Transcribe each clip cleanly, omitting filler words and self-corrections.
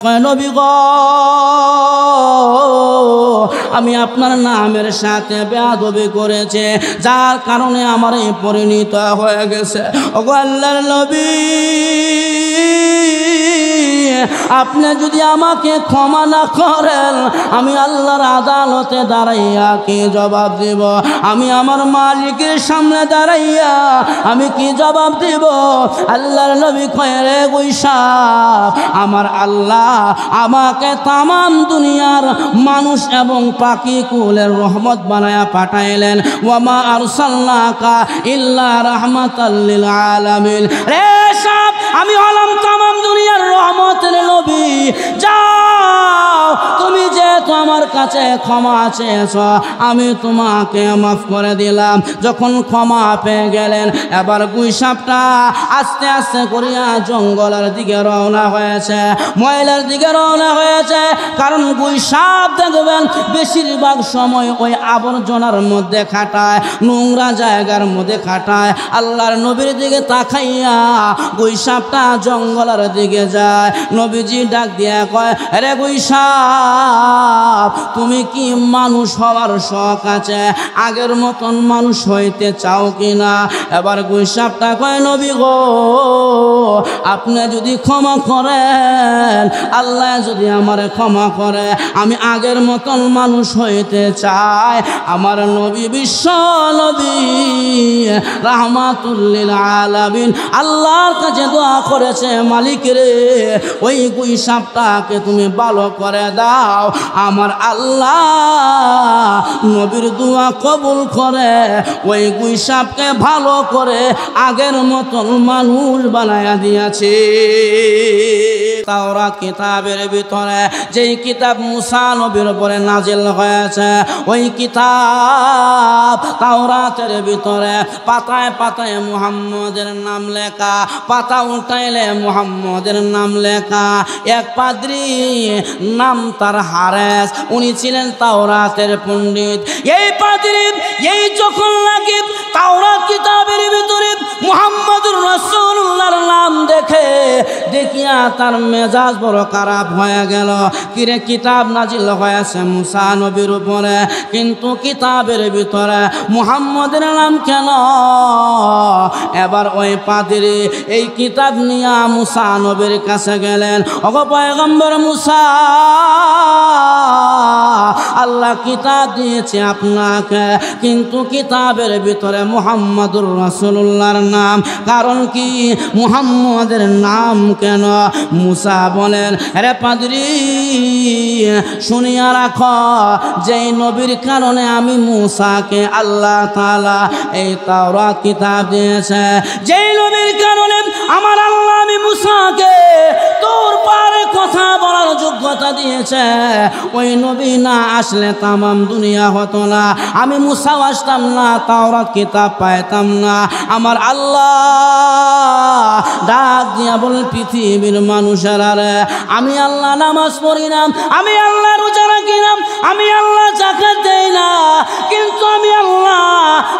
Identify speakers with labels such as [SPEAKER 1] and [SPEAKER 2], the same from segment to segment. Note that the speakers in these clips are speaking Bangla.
[SPEAKER 1] নবী গো, আমি আপনার নামের সাথে বেয়াদবি করেছে, যার কারণে আমার এই পরিণত হয়ে গেছে। ওগো আল্লাহর নবী, আপনি যদি আমাকে ক্ষমা না করেন, আমি আল্লাহর আদালতে দাঁড়াইয়া কি জবাব দিব? আমি আমার মালিকের সামনে দাঁড়াইয়া আমি কি জবাব দিব? আল্লাহর নবী কয়, রে গুইসাপ, আমার আল্লাহ আমাকে তামাম দুনিয়ার মানুষ এবং পাখি কুলের রহমত বানায়া পাঠাইলেন। ওয়ামা আরসালনাকা ইল্লা রাহমাতাল লিল আলামিন। রে সাপ, আমি হলাম তামাম দুনিয়ার রহমতের নবী। যাও, তুমি যেহেতু আমার কাছে ক্ষমা চেয়েছ, আমি তোমাকে মাফ করে দিলাম। যখন ক্ষমা পেয়ে গেলেন, এবার গুইসাপটা আস্তে আস্তে করিয়া জঙ্গলের দিকে রওনা হয়েছে, ময়লার দিকে রওনা হয়েছে। কারণ গুইসাপ দেখবেন বেশিরভাগ সময় ওই আবর্জনার মধ্যে খাটায়, নোংরা জায়গার মধ্যে খাটায়। আল্লাহর নবীর দিকে তাকাইয়া গুইসাপটা জঙ্গলের দিকে যায়। নবীজি ডাক দিয়া কয়, রে গুইসাপ, তুমি কি মানুষ হওয়ার শখ আছে? আগের মতন মানুষ হইতে চাও কিনা? এবার গুইসাপটা কয়, নবী গো, আপনি যদি ক্ষমা করেন, আল্লাহ যদি আমারে ক্ষমা করে, আমি আগের মতন মানুষ হইতে চাই। আমার নবী, বিশ্ব নবী রাহমাতুল লিল আলামিন, আল্লাহর কাছে দোয়া করেছে, মালিক রে, ওই গুইসাপটাকে তুমি ভালো করে দাও। আমার আল্লাহ নবীর দোয়া কবুল করে ওই গুইসাপকে ভালো করে আগের মতন মানুষ বানায়া দিয়েছে। তাওরাত কিতাবের ভিতরে যেই কিতাব মুসা নবীর উপরে নাজিল হয়েছে, ওই কিতাব তাওরাতের ভিতরে পাতায় পাতায় মুহাম্মদের নাম লেখা, পাতা উল্টাইলে মুহাম্মদের নাম লেখা। এক পাদ্রী, নাম তার হারেস, উনি ছিলেন তাওরাতের পণ্ডিত। এই পাদ্রী এই যখন লাগে তাওরাত কিতাবের ভিতরে মুহাম্মদুর রাসূলুল্লাহর নাম দেখে দেখিয়া তার মেজাজ বড় খারাপ হয়ে গেল। কিরে, কিতাব নাজিল হয়েছে মুসা নবীর উপরে, কিন্তু কিতাবের ভিতরে মুহাম্মদের নাম কেন? এবার ওই পাদ্রী এই কিতাব নিয়ে মুসা নবীর কাছে গেলেন। ওগো পয়গম্বর মুসা, আল্লাহ কিতাব দিয়েছে আপনাকে, কিন্তু কিতাবের ভিতরে মুহাম্মদুর রাসূলুল্লাহর নাম, কারণ কি? মুহাম্মদের নাম কেন? মুসা বলেন, আরে পাদ্রী, শুনিয়া রাখো, যেই নবীর কারণে আমি মুসাকে আল্লাহ তাআলা এই তাওরাত কিতাব দিয়েছে, যেই নবীর কারণে আমার আল্লাহ আমি মুসাকে তোর পারে কথা বলার যোগ্যতা দিয়েছে, ওই নবী না আসলে তামাম দুনিয়া হতো না, আমি মুসা আসতাম না, তাওরাত কিতাব পাইতাম না। আমার আল্লাহ ডাক দিয়া বল, পৃথিবীর মানুষেরা রে, আমি আল্লাহ নামাজ পড়ি না, আমি আল্লাহ রোজা রাখি না, আমি আল্লাহ যাকাত দেই না, কিন্তু আমি আল্লাহ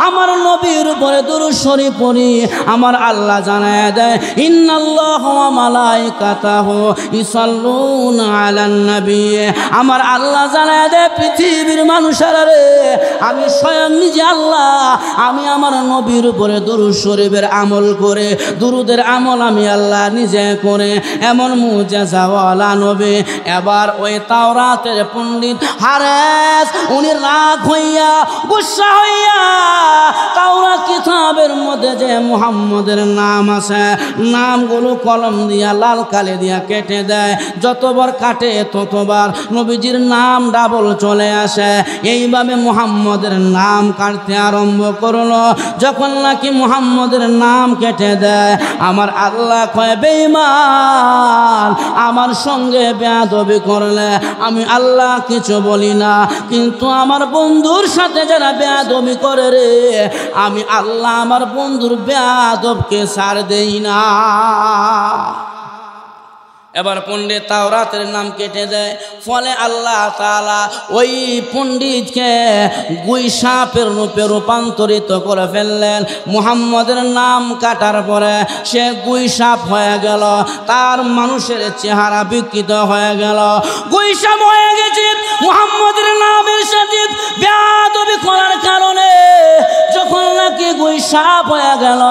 [SPEAKER 1] আমার নবীর উপরে দুরূদ শরীফ পড়ি। আমার আল্লাহ জানায় দেয়, ইন্নাল্লাহা ওয়া মালাইকাতাহু ইউসাল্লুনা আলান নবী। আমার আল্লাহ জানায় দেয়, পৃথিবীর মানুষেরা রে, আমি স্বয়ং নিজে আল্লাহ, আমি আমার নবীর উপরে দুরূদ শরীফের আমল করে, দুরুদের আমল আমি আল্লাহ নিজে করে, এমন মুজিজাওয়ালা নবী। এবার ওই তাওরাতের পণ্ডিত হারেস, উনি রাগ হইয়া, গুসা হইয়া তাওরাত কিতাবের মধ্যে যে মুহাম্মদের নাম আছে, নামগুলো কলম দিয়া লাল কালি দিয়া কেটে দেয়। যতবার কাটে ততবার নবীজির নাম ডাবল চলে আসে। এইভাবে মুহাম্মদের নাম কাটতে আরম্ভ করলো। যখন নাকি মুহাম্মদের নাম কেটে দেয়, আমার আল্লাহ কয়, বেঈমান, আমার সঙ্গে বেয়াদবি করলে আমি আল্লাহ কিছু বলি না, কিন্তু আমার বন্ধুর সাথে যারা বেয়াদবি করে রে, আমি আল্লাহ আমার বন্ধুর বেয়াদবকে ছাড় দেই না। এবার পণ্ডিত তাওরাতের নাম কেটে দেয়। ফলে আল্লাহ তাআলা ওই পণ্ডিতকে গুই সাপের রূপে রূপান্তরিত করে ফেললেন। মুহাম্মদের নাম কাটার পরে সে গুই সাপ হয়ে গেল, তার মানুষের চেহারা বিকৃত হয়ে গেল, গুই সাপ হয়ে গেছে। মুহাম্মদের নামের সাথে বেয়াদবি করার কারণে যখন নাকি গুই সাপ হয়ে গেল,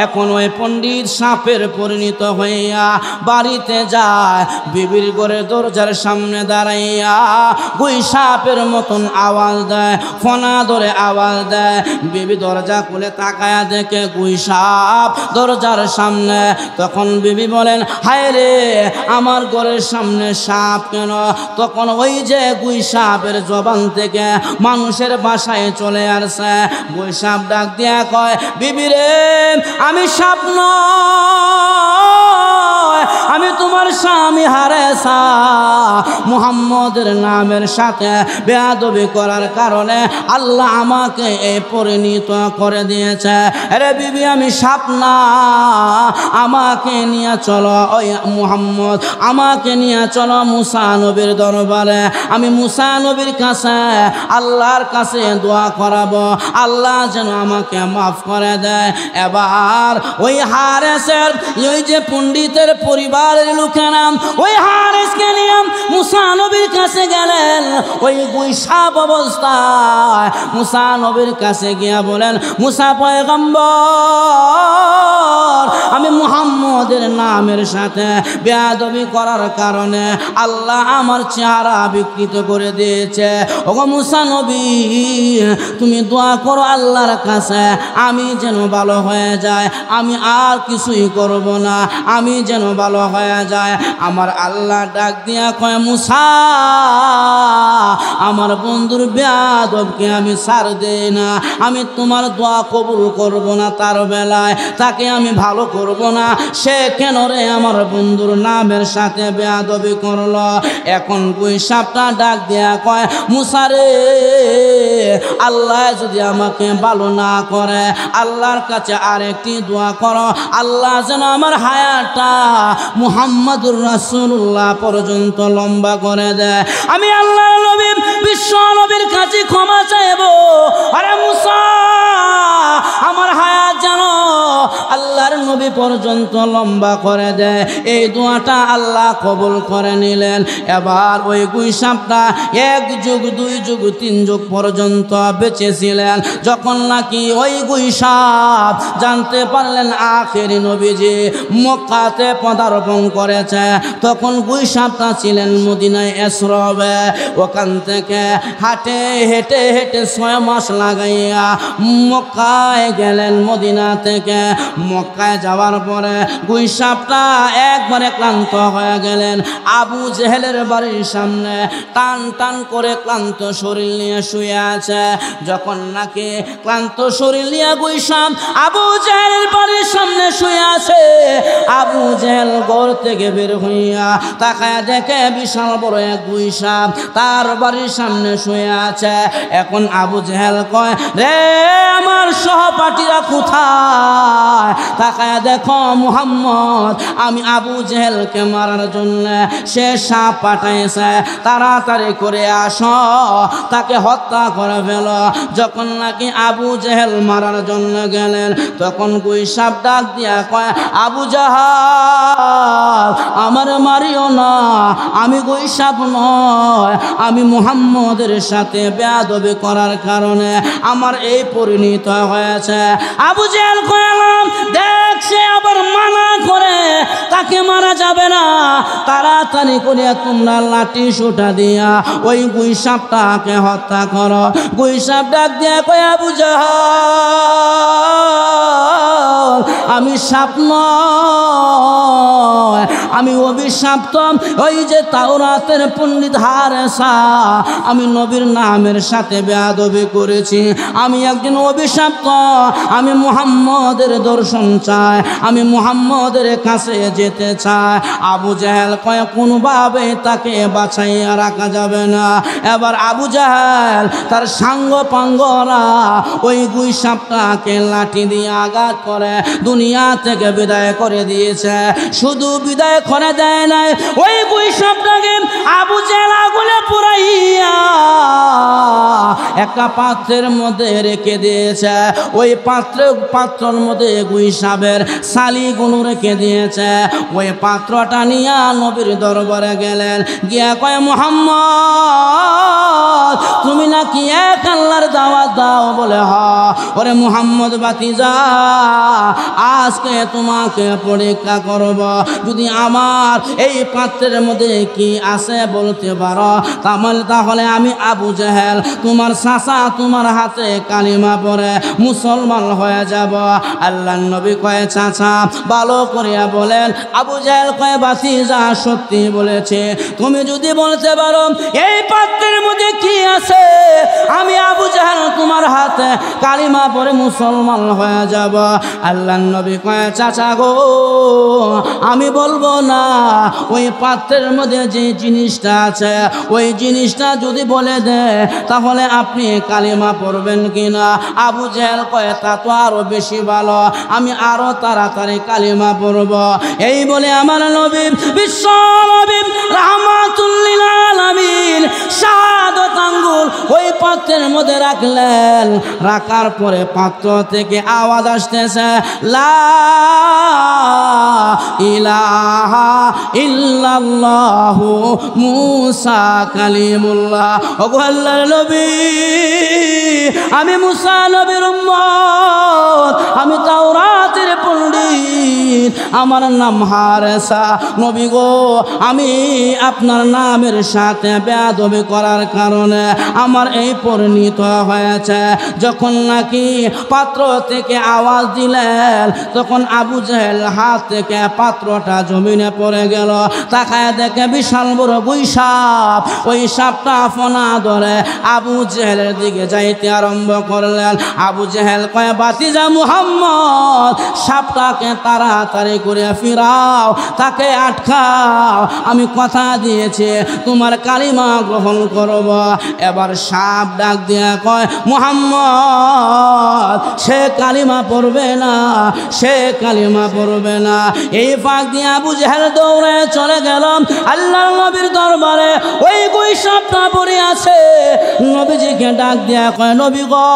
[SPEAKER 1] এখন ওই পণ্ডিত সাপের পরিণত হইয়া বাড়িতে যায়, বিবির ঘরের দরজার সামনে দাঁড়াইয়া গুই সাপের মতন আওয়াজ দেয়, ফনা ধরে আওয়াজ দেয়। বিবি দরজা খুলে তাকায়া দেখে গুই সাপ দরজার সামনে। তখন বিবি বলেন, হায় রে, আমার ঘরের সামনে সাপ কেন? তখন ওই যে গুই সাপের জবান থেকে মানুষের বাসায় চলে আসছে। গুই সাপ ডাক দিয়া কয়, বিবি রে, আমি সাপ নয়, আমি তোমার স্বামী হারেসা। মুহাম্মদের নামের সাথে বেয়াদবি করার কারণে আল্লাহ আমাকে এই পরিণত করে দিয়েছে। আরে বিবি, আমি সাপ না, আমাকে নিয়ে চলো ওই মুহাম্মদ, আমাকে নিয়ে চলো মুসা নবীর দরবারে। আমি মুসা নবীর কাছে আল্লাহর কাছে দোয়া করাবো, আল্লাহ যেন আমাকে মাফ করে দেয়। এবার ওই হারেসের ওই যে পণ্ডিতের পরিবারের লোকেরা ওই হারেসকে নিয়ে মুসা নবীর কাছে গেলেন। ওই গুই সাপ অবস্থায় মুসা নবীর কাছে গিয়া বলেন, মুসা পয়গম্বর, আমি মুহাম্মদের নামের সাথে বেয়াদবি করার কারণে আল্লাহ আমার চেহারা বিকৃত করে দিয়েছে। ওগো মুসা নবী, তুমি দোয়া করো আল্লাহর কাছে আমি যেন ভালো হয়ে যায়, আমি আর কিছুই করব না, আমি যেন ভালো হয়ে যায়। আমার আল্লাহ ডাক দিয়া কয়, মুসা, আমার বন্ধুর বেয়াদবকে আমি ছাড় দেই না, আমি তোমার দোয়া কবুল করব না, তার বেলায় তাকে আমি ভালো করব না। সে কেন রে আমার বন্ধুর নামের সাথে বেয়াদবি করলো? এখন গুই সাপটা ডাক দিয়া কয়, মুসা রে, আল্লাহ যদি আমাকে ভালো না করে, আল্লাহর কাছে আরেকটি দোয়া করো, আল্লাহ যেন আমার হায়াতটা মুহাম্মদুর রাসূলুল্লাহ পর্যন্ত লম্বা করে দেয়। আমি আল্লাহর নবী বিশ্ব নবীর কাছে ক্ষমা চাইব। আরে মুসা, আমার হায়াত যেন আল্লাহর নবী পর্যন্ত লম্বা করে দেয়। এই দোয়াটা আল্লাহ কবুল করে নিলেন। এবার ওই গুই সাপটা 1 যুগ 2 যুগ 3 যুগ পর্যন্ত বেঁচে ছিলেন। যখন নাকি ওই গুই সাপ জানতে পারলেন আখেরি নবীজি মক্কাতে পদার্পণ করেছে, তখন গুই সাপটা ছিলেন মদিনায় এসরবে। ওখান থেকে হাঁটে হেঁটে হেঁটে 6 মাস লাগাইয়া মক্কায় গেলেন। মদিনা থেকে মক্কায় যাওয়ার পরে গুই সাপটা একবারে ক্লান্ত হয়ে গেলেন। আবু জেহেলের বাড়ির সামনে টান টান করে ক্লান্ত শরীর নিয়ে শুয়ে আছে। যখন নাকি ক্লান্ত শরীর নিয়ে গুই সাপ আবু জেহেলের বাড়ির সামনে শুয়ে আছে, আবু জেহেল ঘর থেকে বের হইয়া তাকায় দেখে বিশাল বড় এক গুই সাপ তার বাড়ির সামনে শুয়ে আছে। এখন আবু জেহেল কয়, রে আমার সহপাঠীরা কোথায়? তাকায় দেখো মুহাম্মদ আমি আবু জেহেলকে মারার জন্য সে সাপ পাঠাইছে, তাড়াতাড়ি করে আসো, তাকে হত্যা করে ফেল। যখন নাকি আবু জেহেল মারার জন্য গেলেন, তখন গুই সাপ ডাক দিয়া কয়, আবু জাহাল, আমার মারিও না, আমি গুই সাপ নয়, আমি মুহাম্মদের সাথে বেয়াদবি করার কারণে আমার এই পরিণত হয়েছে। আবু জেহেল কইলাম, দেখ সে আবার মানা করে, তাকে মারা যাবে না, তাড়াতাড়ি করে তোমরা লাঠি সোটা দিয়া ওই গুই সাপটাকে হত্যা করো। গুই সাপ ডাক দিয়া কয়, আবু জাহাল, আমি সাপ নয়, আমি অভিশাপ্ত। ওই যে তাওরাতের পণ্ডিত হারেসা, আমি নবীর নামের সাথে বেয়াদবি করেছি, আমি একজন অভিশাপ্ত, আমি মুহাম্মদের দর্শন চাই, আমি মুহাম্মদের কাছে যেতে চাই। আবু জেহেল কয়, কোনোভাবে তাকে বাঁচাইয়া রাখা যাবে না। এবার আবু জেহেল তার সাঙ্গ পাঙ্গরা ওই গুই সাপটাকে লাঠি দিয়ে আঘাত করে দুনিয়া থেকে বিদায় করে দিয়েছে। শুধু শুধু বিদায় করে দেয় নাই, ওই গুই সাপটাকে আবু জেহেল আগুনে পুরাইয়া একটা পাত্রের মধ্যে রেখে দিয়েছে। ওই পাত্রের মধ্যে গুই সাপের ছালিগুলো রেখে দিয়েছে। ওই পাত্রটা নিয়ে নবীর দরবারে গেলেন, গিয়া কয় মুহাম্মদ তুমি নাকি এক আল্লাহর দাওয়াত দাও? বলে হ। ওরে মুহাম্মদ বাতিজা, আজকে তোমাকে পরীক্ষা করব, যদি আমার এই পাত্রের মধ্যে কি আছে বলতে পারো তাহলে আমি আবু জেহেল তোমার চাচা তোমার হাতে কালিমা পড়ে মুসলমান হয়ে যাব। আল্লাহর নবী কয় চাচা ভালো করিয়া বলেন। আবু জেহেল কয় বাতিজা সত্যি বলেছে, তুমি যদি বলতে পারো এই পাত্রের মধ্যে কি আছে, আমি আবু জেহেল তোমার হাতে কালিমা পড়ে মুসলমান হয়ে যাব। আল্লাহর নবী কয় চাচা গো আমি বলবো না, ওই পাত্রের মধ্যে যে জিনিসটা আছে ওই জিনিসটা যদি বলে দেয় তাহলে আপনি কালিমা পড়বেন কিনা? আবু জেহেল কয় তা তো আরো বেশি ভালো, আমি আরো তাড়াতাড়ি কালিমা পড়ব। এই বলে আমার নবী বিশ্ব নবী রাহমাতুল লিল আলামিন শাহাদাত আঙ্গুল ওই পাত্রের মধ্যে রাখলেন। রাখার পরে পাত্র থেকে আওয়াজ আসতেছে, লা ইলাহা ইল্লাল্লাহু মুসা কালিমুল্লাহ। ওগো আল্লাহর নবী, আমি মুসা নবীর উম্মত, আমি তাওরাতের পণ্ডিত, আমার নাম হারেসা। নবী গো আমি আপনার নামের সাথে বেয়াদবি করার কারণে আমার এই পরিণত হয়েছে। যখন নাকি পাত্র থেকে আওয়াজ দিলেন তখন আবু জেহেল হাত থেকে পাত্রটা জমিনে পড়ে গেল। তাকায় দেখে বিশাল বড় গুই সাপ। ওই সাপটা ফনা ধরে আবু জেহেলের দিকে যাইতে আরম্ভ করলেন। আবু জেহেল কয় বাতিজা মুহাম্মদ সাপটাকে তাড়াতাড়ি করে ফিরাও, তাকে আটকাও, আমি কথা দিয়েছি তোমার কালিমা গ্রহণ করব। এবার সাপ ডাক দিয়া কয় মুহাম্মদ সে কালিমা পড়বে না, সে কালিমা পড়বে না। এই ফাঁক দিয়ে আবু জেহেল দৌড়ে চলে গেল আল্লাহর নবীর দরবারে। ওই গুই সাপটা পড়ে আছে। নবীজিকে ডাক দিয়া কয় নবী গো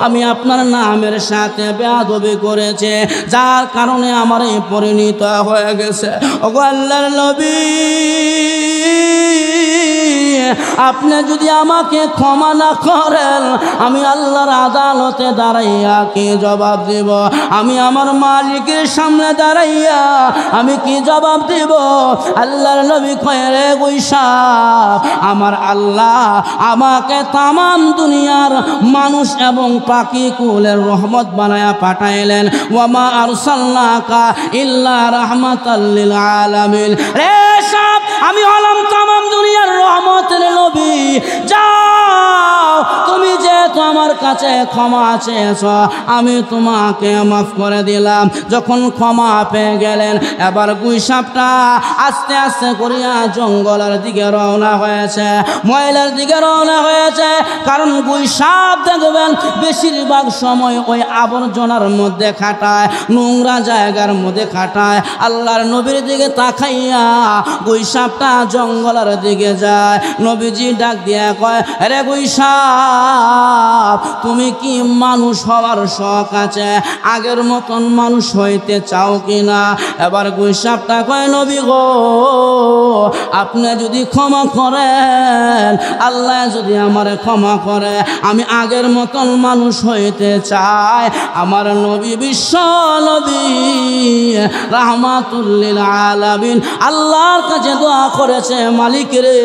[SPEAKER 1] আমি আপনার নামের সাথে বেয়াদবি করেছে, যার কারণে আমার এই পরিণত হয়ে গেছে। ওগো আল্লাহর নবী আপনি যদি আমাকে ক্ষমা না করেন আমি আল্লাহর আদালতে দাঁড়াইয়া কি জবাব দেব? আমি আমার মালিকের সামনে দাঁড়াইয়া আমি কি জবাব দেব? আল্লাহর নবী কয় রে গুই সাপ, আমার আল্লাহ আমাকে তামাম দুনিয়ার মানুষ এবং পাখি কুলের রহমত বানায়া পাঠাইলেন। ওয়ামা আরসালনাকা ইল্লা রাহমাতাল লিল আলামিন। রে সাপ আমি হলাম তামাম দুনিয়ার রহমতের নবী। যাও তুমি যেহেতু আমার কাছে ক্ষমা চেয়েছো আমি তোমাকে মাফ করে দিলাম। যখন ক্ষমা পেয়ে গেলেন এবার গুই সাপটা আস্তে আস্তে করিয়া জঙ্গলের দিকে রওনা হয়েছে, ময়লার দিকে রওনা হয়েছে। কারণ গুই সাপ দেখবেন বেশিরভাগ সময় ওই আবর্জনার মধ্যে খাটায়, নোংরা জায়গার মধ্যে খাটায়। আল্লাহর নবীর দিকে তাকাইয়া গুই সাপটা জঙ্গলের দিকে যায়। নবীজি ডাক দিয়া কয় রে গুই সাপ তুমি কি মানুষ হওয়ার শখ আছে? আগের মতন মানুষ হইতে চাও কিনা? এবার গুই সাপটা কয় নবী গো আপনি যদি ক্ষমা করেন, আল্লাহ যদি আমার ক্ষমা করে আমি আগের মতন মানুষ হইতে চাই। আমার নবী বিশ্ব নবী রাহমাতুল লিল আলামিন আল্লাহর কাছে দোয়া করেছে, মালিক রে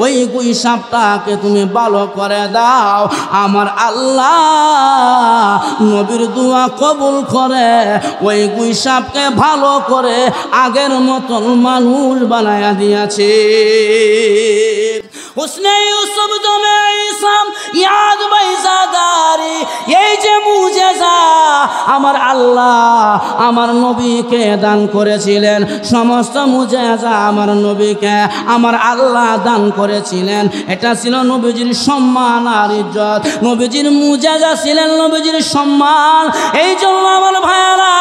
[SPEAKER 1] ওই গুই সাপটাকে তুমি ভালো করে দাও। আমার আল্লাহ নবীর দোয়া কবুল করে ওই গুই সাপকে ভালো করে আগের মতন মানুষ বানায়া দিয়েছে। হুসনে ইউসুফ জমে ইসলাম ইয়াদ বাইজাদারি, এই যে মুজিজা আমার আল্লাহ আমার নবীকে দান করেছিলেন, সমস্ত মুজিজা আমার নবীকে আমার আল্লাহ দান করেছিলেন। এটা ছিল নবীজির সম্মান আর ইজ্জত, নবীজির মুজিজা ছিলেন নবীজির সম্মান। এই জন্য আমার ভাইরা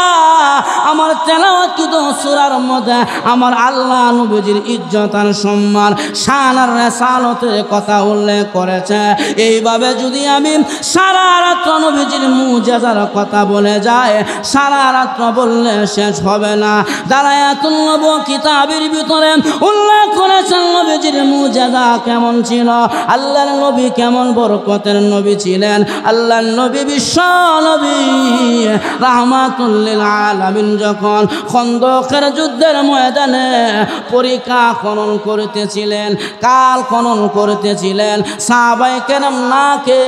[SPEAKER 1] আমার তেলাওয়াতকৃত সূরার মধ্যে আমার আল্লাহ নবীজির ইজ্জত আর সম্মান, শান আর রিসালাতের কথা উল্লেখ করেছে। এইভাবে যদি আমি সারা রাত নবীজির মুজিজার কথা বলে যায়, সারা রাত বললে শেষ হবে না। দালায়াতুন নবুওয়া কিতাবের ভিতরে উল্লেখ করেছেন নবীজির মুজিজা কেমন ছিল, আল্লাহর নবী কেমন বরকতের নবী ছিলেন। আল্লাহর নবী বিশ্ব নবী রাহমাতুল লিল আলামিন যখন খন্দকের যুদ্ধের ময়দানে পরীক্ষা খনন করতেছিলেন, কাল খনন করতেছিলেন, সাহাবায়ে কেরাম নাকে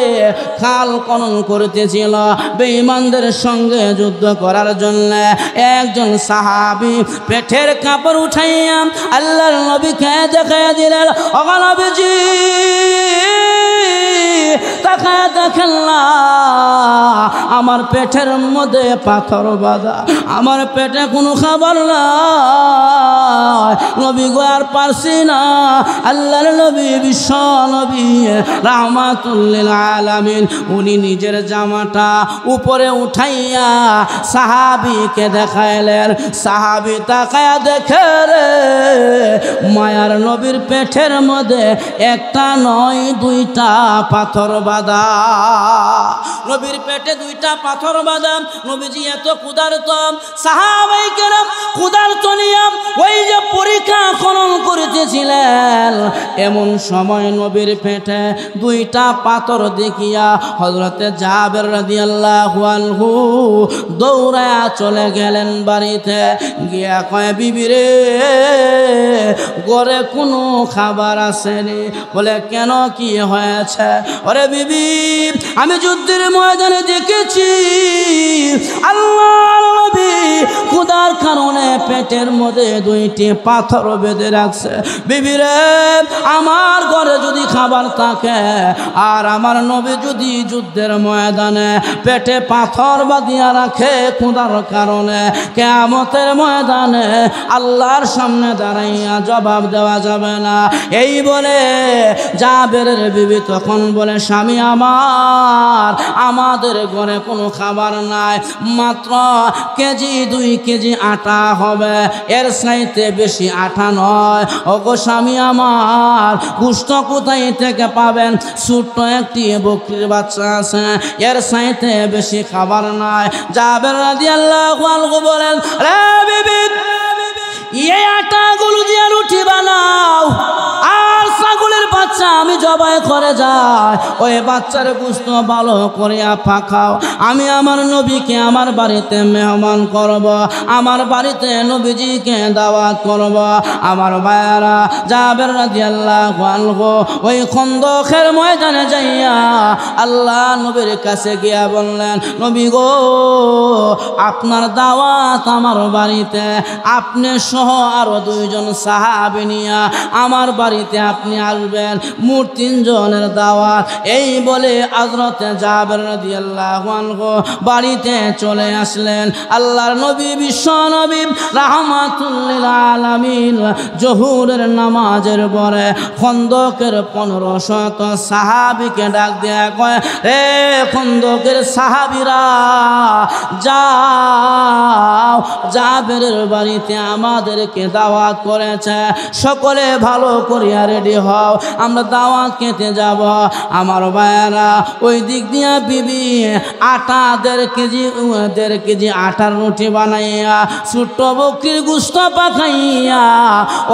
[SPEAKER 1] কাল খনন করতেছিল বেঈমানদের সঙ্গে যুদ্ধ করার জন্য। একজন সাহাবী পেটের কাপড় উঠাইয়া আল্লাহর নবীকে দেখাইয়া দিলেন, ও নবীজি তাকায় দেখেন না আমার পেটের মধ্যে পাথর বাঁধা, আমার পেটে কোনো খাবার নাই, নবী গো আর পারছি না। আল্লাহর নবী বিশ্ব নবী রাহমাতুল লিল আলামিন উনি নিজের জামাটা উপরে উঠাইয়া সাহাবীকে দেখাইলেন। সাহাবী তাকায়া দেখে রে মায়ার নবীর পেটের মধ্যে একটা নয় দুইটা পাথর বাঁধা, নবীর পেটে দুইটা পাথর বাঁধা। নবীজি এত ক্ষুধার্ত, সাহাবায়ে কেরাম ক্ষুধার্ত নিয়ে ওই যে পরীক্ষা খনন করিতেছিলেন, এমন সময় নবীর পেটে দুইটা পাথর দেখিয়া হযরতে জাবের রাদিয়াল্লাহু আনহু দৌড়ায়া চলে গেলেন বাড়িতে। গিয়া কয়, বিবি রে ঘরে কোনো খাবার আসেনি। বলে কেন, কি হয়েছে? ওরে বিবি আমি যুদ্ধের ময়দানে দেখেছি আল্লাহর নবী ক্ষুধার কারণে পেটের মধ্যে দুইটি পাথর বেঁধে রাখছে। বিবি রে আমার ঘরে যদি খাবার থাকে আর আমার নবী যদি যুদ্ধের ময়দানে পেটে পাথর বাঁধিয়া রাখে ক্ষুধার কারণে, কিয়ামতের ময়দানে আল্লাহর সামনে দাঁড়াইয়া জবাব দেওয়া যাবে না। এই বলে জাবেরের বিবি তখন বলে, স্বামী আমার আমাদের ঘরে কোনো খাবার নাই, মাত্র কেজি 2 কেজি আটা হবে, এর চাইতে বেশি আটা নয়। ওগো স্বামী আমার গোশত কোথায় থেকে পাবেন? ছোট্ট একটি বকরির বাচ্চা আছে, এর চাইতে বেশি খাবার নাই। জাবের রাদিয়াল্লাহু আনহু বলেন, রে বিবি এই আটাগুলো দিয়ে রুটি বানাও, আর ছাগলের বাচ্চা আমি জবাই করে যাই, ওই বাচ্চার গোশত ভালো করিয়া পাকাও। আমি আমার নবীকে আমার বাড়িতে মেহমান করব, আমার বাড়িতে নবীজিকে দাওয়াত করব। আমার ভাইয়ারা জাবের রাদিয়াল্লাহু আনহু ওই খন্দকের ময়দানে যাইয়া আল্লাহ নবীর কাছে গিয়া বললেন, নবী গো আপনার দাওয়াত আমার বাড়িতে, আপনি সহ আরো 2 জন সাহাবী নিয়া আমার বাড়িতে আপনি আসবেন, মোট 3 জনের দাওয়াত। এই বলে হযরতে জাবের রাদিয়াল্লাহু আনহু বাড়িতে চলে আসলেন। আল্লাহর নবী বিশ্ব নবী রাহমাতুল লিল আলামিন জোহরের নামাজের পরে খন্দকের 1500 সাহাবীকে ডাক দেয়া কয়, রে খন্দকের সাহাবীরা যাও, জাবেরের বাড়িতে আমাদেরকে দাওয়াত করেছে, সকলে ভালো করিয়া রেডি হও, আমরা দাওয়াত খেতে যাব। আমার ভাইয়েরা ওই দিক দিয়া বিবি আটা 1.5 কেজি আটার রুটি বানাইয়া ছোট্ট বকরির গোশত পাকাইয়া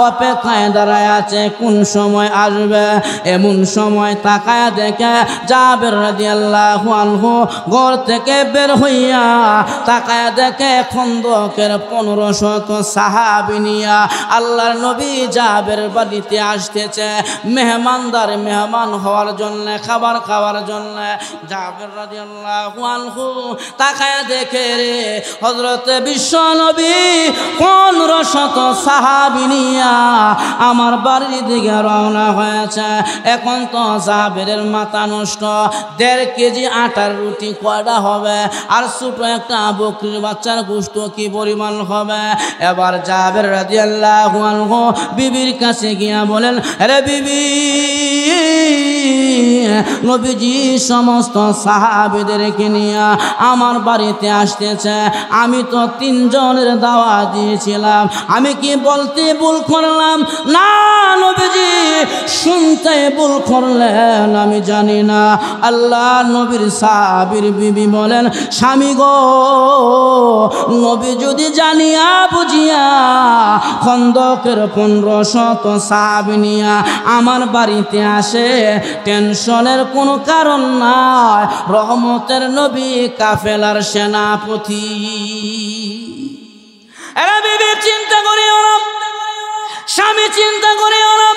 [SPEAKER 1] অপেক্ষায় দাঁড়ায় আছে কোন সময় আসবে। এমন সময় তাকায়া দেখে জাবের রাদিয়াল্লাহু আনহু ঘর থেকে বের হইয়া তাকায়া দেখে খন্দকের 1500 সাহাবী নিয়া আল্লাহর নবী জাবের বাড়িতে আসতেছে। মেহমানদার মেহমান হওয়ার জন্য, খাবার খাওয়ার জন্য। জাবের রাদিয়াল্লাহু আনহু তাকায় দেখে রে হযরত বিশ্বনবী 1500 সাহাবী নিয়া আমার বাড়ির দিকে রওনা হয়েছে। এখন তো জাবেরের মাথা নষ্ট। 1.5 কেজি আটার রুটি কয়টা হবে, আর ছোট একটা বকরির বাচ্চার গোশত কি পরিমাণ হবে। এবার জাবের রাদিয়াল্লাহু আনহু বিবির কাছে গিয়া বলেন, আরে বিবি, নবীজি সমস্ত সাহাবীদেরকে নিয়ে আমার বাড়িতে আসতেছে। আমি তো 3 জনের দাওয়াত দিয়েছিলাম, আমি কি বলতে ভুল করলাম? না নবীজি, শুনতে ভুল করলেন, আমি জানি না। আল্লাহ নবীর সাহাবীর বিবি বলেন, স্বামী গো, নবী যদি জানিয়া বুঝিয়া খন্দকের 1500 সাহাবী নিয়া আমার বাড়িতে আসে, টেনশনের কোনো কারণ নাই। রহমতের নবী কাফেলার সেনাপতি। এরা বিবি চিন্তা করিও না, স্বামী চিন্তা করিও না,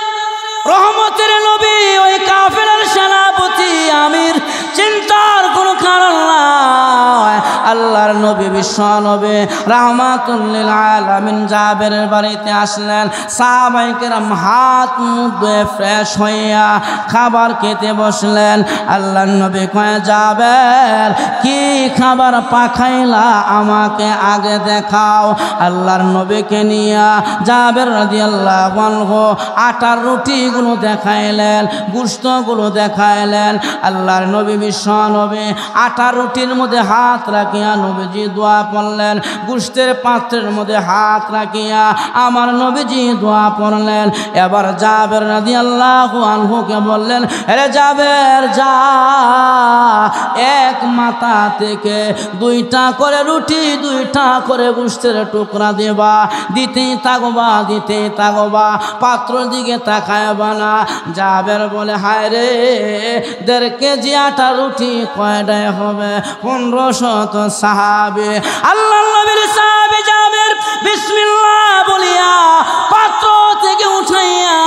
[SPEAKER 1] রহমতের নবী ওই কাফেলার সেনাপতি আমির, চিন্তার কোনো কারণ নাই। আল্লাহর নবী বিশ্ব নবী রাহমাতুল লিল আলামিন জাবেরের বাড়িতে আসলেন। সাহাবায়ে কেরাম হাত মুখ ধুয়ে ফ্রেশ হইয়া খাবার খেতে বসলেন। আল্লাহর নবী কয়, জাবের কি খাবার পাখাইলা আমাকে আগে দেখাও। আল্লাহর নবীকে নিয়া জাবের রাদিয়াল্লাহু আনহু আটার রুটিগুলো দেখাইলেন, গোশতগুলো দেখাইলেন। আল্লাহর নবী বিশ্ব নবী আটার রুটির মধ্যে হাত রাখিয়া নবীজি দোয়া পড়লেন, গোশতের পাত্রের মধ্যে হাত রাখিয়া আমার নবীজি দোয়া পড়লেন। এবার জাবের রাদিয়াল্লাহু আনহুকে বললেন, আরে জাবের, যা এক মাথা থেকে 2টা করে রুটি, 2টা করে গোশতের টুকরা দেবা, দিতেই থাকবা, দিতেই থাকবা, পাত্রের দিকে তাকায়বা না। জাবের বলে, হায় রে, 1.5 কেজি আটা রুটি কয়টায় হবে? 1500 সাহাবী। আল্লাহর নবীর সাহাবী জাবের বিসমিল্লাহ বলিয়া পাত্র থেকে উঠাইয়া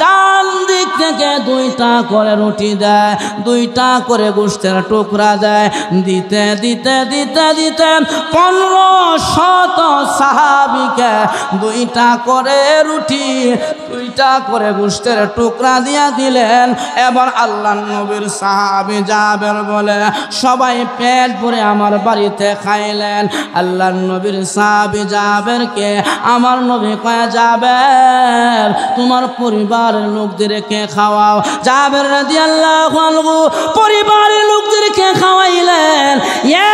[SPEAKER 1] ডান দিক থেকে 2টা করে রুটি দেয়, 2টা করে গোশতের টুকরা দেয়। দিতে দিতে দিতে দিতে 1500 সাহাবীকে 2টা করে রুটি, 2টা করে গোশতের টুকরা দিয়া দিলেন। এবার আল্লাহর নবীর সাহাবী জাবের বলে, সবাই পেট ভরে আমার বাড়িতে খাইলেন। আল্লাহর নবীর সাহাবী জাবেরকে আমার নবী কয়, জাবের, তোমার পরিবারের লোকদেরকে খাওয়াও। জাবের রাদিয়াল্লাহু আনহু পরিবারের লোকদেরকে খাওয়াইলেন।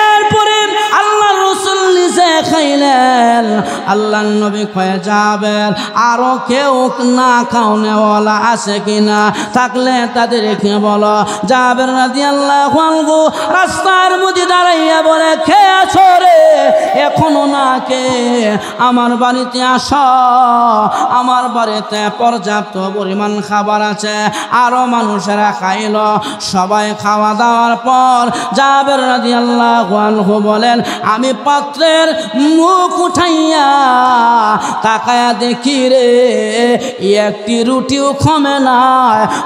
[SPEAKER 1] এরপরে আল্লাহ রাসূল নিজে খাইলেন। আল্লাহর নবী কয়, জাবের, আরো কেউ না খাওয়ানেওয়ালা আছে কিনা? থাকলে তাদেরকে বলো। জাবের রাদিয়াল্লাহু আনহু রাস্তার মধ্যে দাঁড়াইয়া বলে, কে আছো রে? এখনো না কে? আমার বাড়িতে আসো, আমার বাড়িতে পর্যাপ্ত পরিমাণ খাবার আছে, আরো মানুষেরা খাইল। সবাই খাওয়া দাওয়ার পর জাবের রাদিয়াল্লাহু আনহু বলেন, আমি পাত্রের মুখ উঠাইয়া তাকায়া দেখি রে, একটি রুটিও কমে না,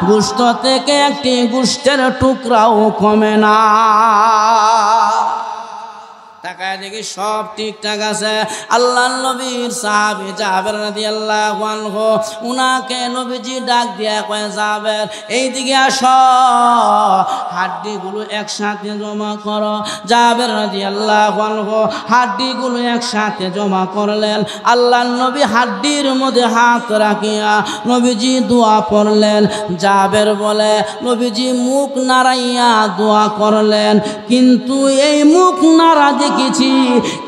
[SPEAKER 1] গোশত থেকে একটি গোশতের টুকরাও কমে না। তাকায় দেখি সব ঠিকঠাক আছে। আল্লাহর নবীর সাহাবী জাবের রাদিয়াল্লাহু আনহু, উনাকে নবীজি ডাক দিয়া কয়, জাবের, এইদিকে আসো, হাড্ডিগুলো একসাথে জমা করো। জাবের রাদিয়াল্লাহু আনহু হাড্ডিগুলো একসাথে জমা করলেন। আল্লাহর নবী হাড্ডির মধ্যে হাত রাখিয়া নবীজি দোয়া পড়লেন। জাবের বলে, নবীজি মুখ নাড়াইয়া দোয়া করলেন, কিন্তু এই মুখ নাড়া দেখেছি,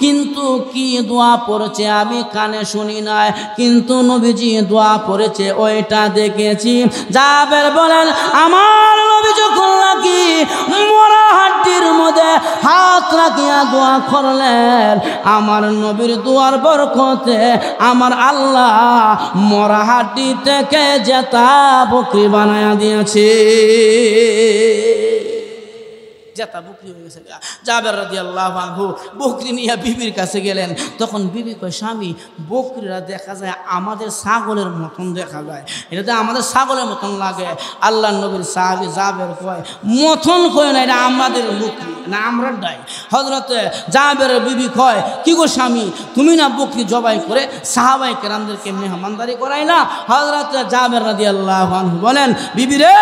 [SPEAKER 1] কিন্তু কি দোয়া পড়েছে আমি কানে শুনি নাই, কিন্তু নবীজি দোয়া পড়েছে ওইটা দেখেছি। জাবের বলেন, আমার নবী যখন নাকি মরা হাড্ডির মধ্যে হাত রাখিয়া দোয়া করলেন, আমার নবীর দোয়ার বরকতে আমার আল্লাহ মরা হাড্ডি থেকে জেতা বকরি বানায়া দিয়েছে। জেতা বকরি হয়ে গেছে। জাবের রাদিয়াল্লাহু আনহু বকরি নিয়ে বিবির কাছে গেলেন। তখন বিবি কয়, স্বামী বকরিরা দেখা যায় আমাদের ছাগলের মতন দেখা যায়, এটা আমাদের ছাগলের মতন লাগে। আল্লাহ নবীর সাহাবী জাবের কয়, মতন কয় না, এটা আমাদের বকরি না, আমরা ডাই। হযরতে জাবেরের বিবি কয়, কি গো স্বামী, তুমি না বকরি জবাই করে সাহাবায়ে কেরামদেরকে মেহমানদারি করাই না? হযরতে জাবের রাদিয়াল্লাহু আনহু বলেন, বিবি রে,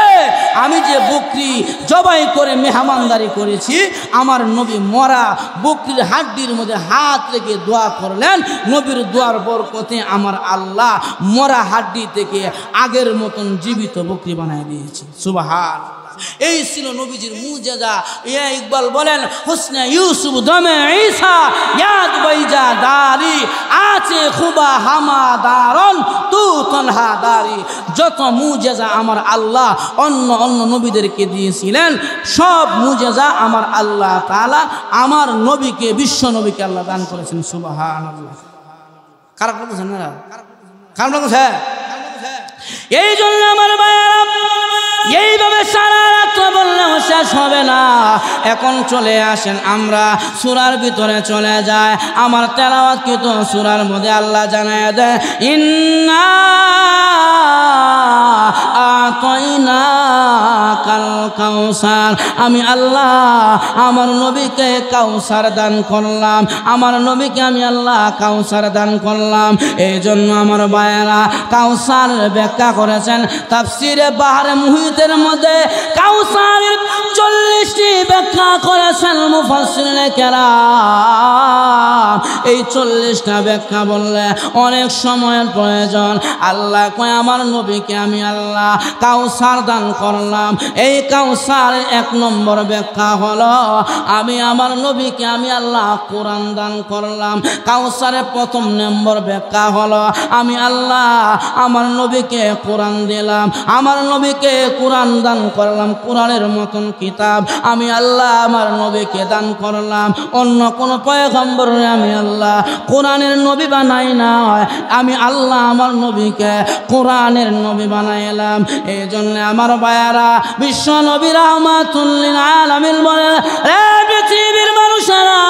[SPEAKER 1] আমি যে বকরি জবাই করে মেহমানদারি করেছি, আমার নবী মরা বকরির হাড্ডির মধ্যে হাত রেখে দোয়া করলেন, নবীর দোয়ার বরকতে আমার আল্লাহ মরা হাড্ডি থেকে আগের মতন জীবিত বকরি বানায় দিয়েছি। সুবহানাল্লাহ। এই ছিল নবীজির মুজিজা। ইয়া ইকবাল বলেন, হুসনে ইউসুফ দমে ঈসা ইয়াদ বাইজা দারি আছে খুবা হামাদারন তু তনহা দারি। যত মুজিজা আমার আল্লাহ অন্য অন্য নবীদেরকে দিয়েছিলেন, সব মুজিজা আমার আল্লাহ তাআলা আমার নবীকে, বিশ্ব নবীকে আল্লাহ দান করেছেন। সুবহানাল্লাহ। কারা বলছেন না? কারা বলছে? এই জন্য আমার ভাইয়েরা, এইভাবে সারা রাত বললেও শেষ হবে না। এখন চলে আসেন আমরা সূরার ভিতরে চলে যায়। আমার তেলাওয়াত কিন্তু সূরার মধ্যে আল্লাহ জানায় দেয়, ইন্না আতাইনা কাল কাউসার। আমি আল্লাহ আমার নবীকে কাউসার দান করলাম, আমার নবীকে আমি আল্লাহ কাউসার দান করলাম। এই জন্য আমার ভাইয়েরা কাউসার ব্যাখ্যা করেছেন তাফসীরে বাহরে মুহিতের মধ্যে। কাউসারের 40টি ব্যাখ্যা করেছেন মুফাসসিরিনে কেরাম। এই 40টা ব্যাখ্যা বললে অনেক সময়ের প্রয়োজন। আল্লাহ কয়, আমার নবীকে আমি আল্লাহ কাউসার দান করলাম। এই কাউসার 1 নম্বর ব্যাখ্যা হলো, আমি আমার নবীকে আমি আল্লাহ কোরআন দান করলাম। কাউসারের 1 নম্বর ব্যাখ্যা হলো, আমি আল্লাহ আমার নবীকে কোরআন দিলাম, আমার নবীকে কোরআন দান করলাম। কোরআনের মতন কিতাব আমি আল্লাহ আমার নবীকে দান করলাম। অন্য কোন পয়গম্বর আমি আল্লাহ কোরআনের নবী বানাই না, আমি আল্লাহ আমার নবীকে কোরআনের নবী বানাইলাম। এই জন্য আমার ভাইয়ারা, বিশ্ব নবী রাহমাতুল লিল আলামিন বলে, রে পৃথিবীর মানুষেরা,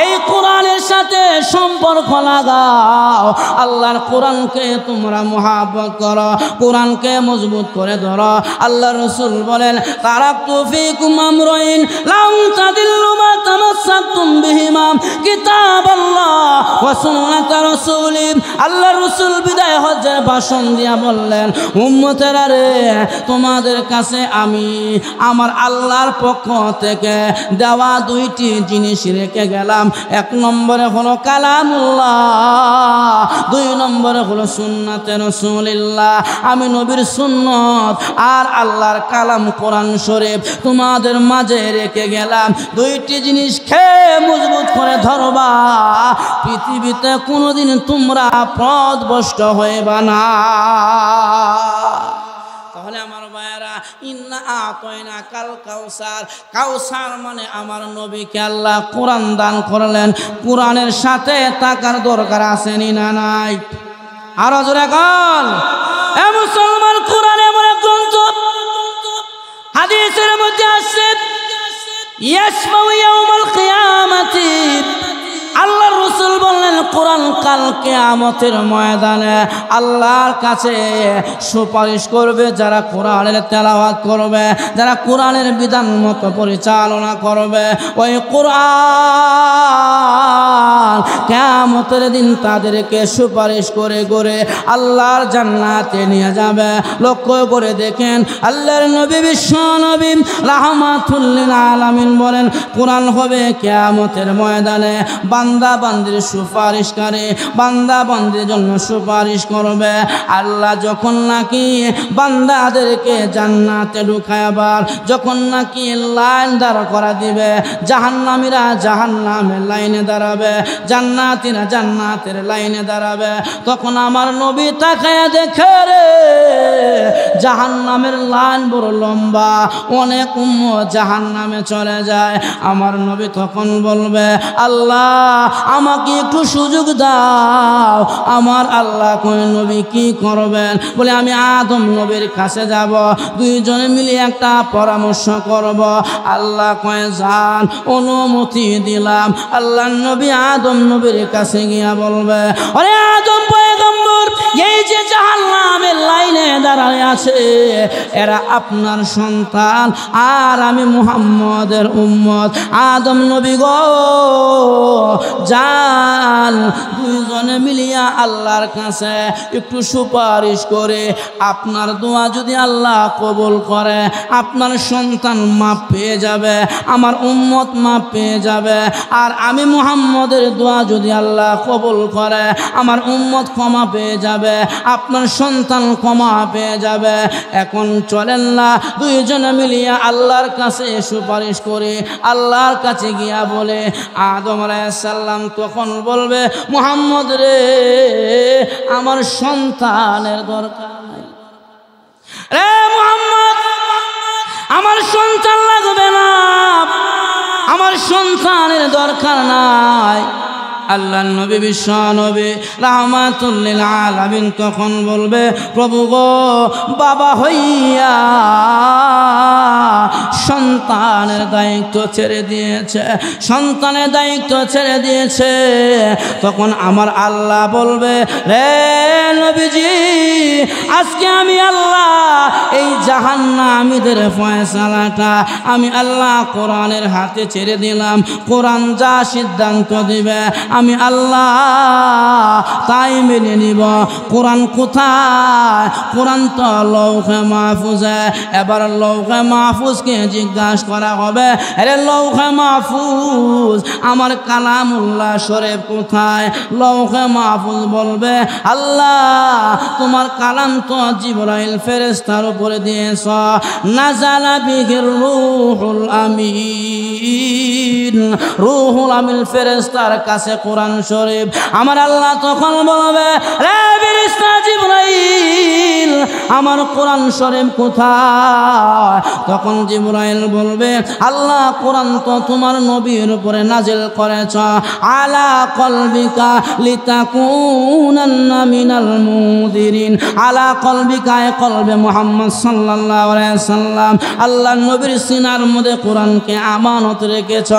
[SPEAKER 1] এই কোরআনের সাথে সম্পর্ক লাগাও। আল্লাহর কোরআনকে তোমরা মুহাব্বত করো, কোরআনকে মজবুত করে ধরো। আল্লাহ রাসূল বলেন, তারাকতু ফীকুম আমরাইন লাম তাদিল্লু মা তামাসসাকতুম বিহিমা কিতাবাল্লাহ ওয়া সুন্নাত রাসূলি। আল্লাহ রাসূল বিদায় হজ্জের ভাষণ দিয়া বললেন, উম্মতেরা রে, তোমাদের কাছে আমি আমার আল্লাহর পক্ষ থেকে দেওয়া 2টি জিনিস রেখে গেলাম। 1 নম্বরে হলো কালামুল্লাহ, 2 নম্বরে হলো সুন্নাতে রাসূলুল্লাহ। আমি নবীর সুন্নত আর আল্লাহর কালাম কোরআন শরীফ তোমাদের মাঝে রেখে গেলাম। 2টি জিনিস খেয়ে মজবুত করে ধরবা, পৃথিবীতে কোনোদিন তোমরা পথভ্রষ্ট হইবা না। তাহলে আমার ভাইয়েরা, ইন্না আতাইনা কাল কাউসার, কাউসার মানে আমার নবীকে আল্লাহ কোরআন দান করলেন। কোরআনের সাথে থাকার দরকার আছে না নাই? আরো জোরে বল। এ মুসলমান, কোরআন এমন এক গ্রন্থ, হাদিসের মধ্যে আছে, ইয়াসমাউ ইয়াউমাল কিয়ামাতি। আল্লাহ রাসূল বললেন, কোরআন কাল কিয়ামতের ময়দানে আল্লাহর কাছে সুপারিশ করবে যারা কোরআনের তেলাওয়াত করবে, যারা কোরআনের বিধান মতো পরিচালনা করবে। ওই কোরআন কিয়ামতের দিন তাদেরকে সুপারিশ করে করে আল্লাহর জান্নাতে নিয়ে যাবে। লক্ষ্য করে দেখেন, আল্লাহর নবী বিশ্ব নবী রাহমাতুল লিল আলামিন বলেন, কোরআন হবে কিয়ামতের ময়দানে বান্দা বান্দির সুপারিশকারী, বান্দা বান্দির জন্য সুপারিশ করবে। আল্লাহ যখন নাকি বান্দাদেরকে জান্নাতে ঢুকাইবার, যখন নাকি লাইন দাঁড় করা দিবে, জাহান্নামীরা জাহান্নামের লাইনে দাঁড়াবে, জান্নাতীরা জান্নাতের লাইনে দাঁড়াবে, তখন আমার নবী তাকায় দেখে রে জাহান্নামের লাইন বড় লম্বা, অনেক উম্মত জাহান্নামে চলে যায়। আমার নবী তখন বলবে, আল্লাহ আমাকে একটু সুযোগ দাও। আমার আল্লাহ কয়, নবী কি করবেন? বলে আমি আদম নবীর কাছে যাব, দুইজনে মিলে একটা পরামর্শ করব। আল্লাহ কয় যান, অনুমতি দিলাম। আল্লাহ নবী আদম নবীর কাছে গিয়া বলবে, আরে আদম পয়গম্বর, এই যে জাহান্নামের লাইনে দাঁড়ায় আছে এরা আপনার সন্তান, আর আমি মুহাম্মদের উম্মত। আদম নবী গো যান, দুইজনে মিলিয়া আল্লাহর কাছে একটু সুপারিশ করে আপনার দোয়া যদি আল্লাহ কবুল করে, আপনার সন্তান মাপ পেয়ে যাবে, আমার উম্মত মাপ পেয়ে যাবে। আর আমি মুহাম্মদের দোয়া যদি আল্লাহ কবুল করে, আমার উম্মত ক্ষমা পেয়ে যাবে, আপনার সন্তান ক্ষমা পেয়ে যাবে। এখন চলেন না দুইজনে মিলিয়া আল্লাহর কাছে সুপারিশ করে আল্লাহর কাছে গিয়া বলে। আদম আলাইহিস সালাম তখন বলবে, মুহাম্মদ রে আমার সন্তানের দরকার নাই রে মুহাম্মদ, আমার সন্তান লাগবে না, আমার সন্তানের দরকার নাই। আল্লাহ নবী বিশ্ব নবী রাহমাতুল লিল আলামিন তখন বলবে, প্রভু গো বাবা হইয়া সন্তানের দায়িত্ব ছেড়ে দিয়েছে, সন্তানের দায়িত্ব ছেড়ে দিয়েছে। তখন আমার আল্লাহ বলবে, রে নবীজি আজকে আমি আল্লাহ এই জাহান্নামীদের ফয়সালাটা আমি আল্লাহ কোরআনের হাতে ছেড়ে দিলাম। কোরআন যা সিদ্ধান্ত দিবে আমি আল্লাহ তাই মেনে নিব। কোরআন কোথায়? কোরআন তো লৌহে মাহফুজে। এবার লৌহে মাহফুজকে জিজ্ঞাসা করা হবে, আরে লৌহে মাহফুজ আমার কালামুল্লাহ শরীফ কোথায়? লৌহে মাহফুজ বলবে, আল্লাহ তোমার কালাম তো জিবরাইল ফেরেশতার উপরে দিয়েছ, নাযালা বিহির রূহুল আমিন, রূহুল আমিন ফেরেশতার কাছে কোরআন শরীফ। আমার আল্লাহ তখন বলবে, রে ফেরেশতা জিবরাইল আমার কোরআন শরীফ কোথায়? তখন জিবরাইল বলবে, আল্লাহ কোরআন তো তোমার নবীর উপরে নাজিল করেছ, আলা কলবিকা লিতাকুনান্না মিনাল মুনদিরিন। আলা কলবিকা এ কলবে মুহাম্মদ সাল্লাল্লাহু আলাইহি সাল্লাম, আল্লাহ নবীর সিনার মধ্যে কোরআনকে আমানত রেখেছ।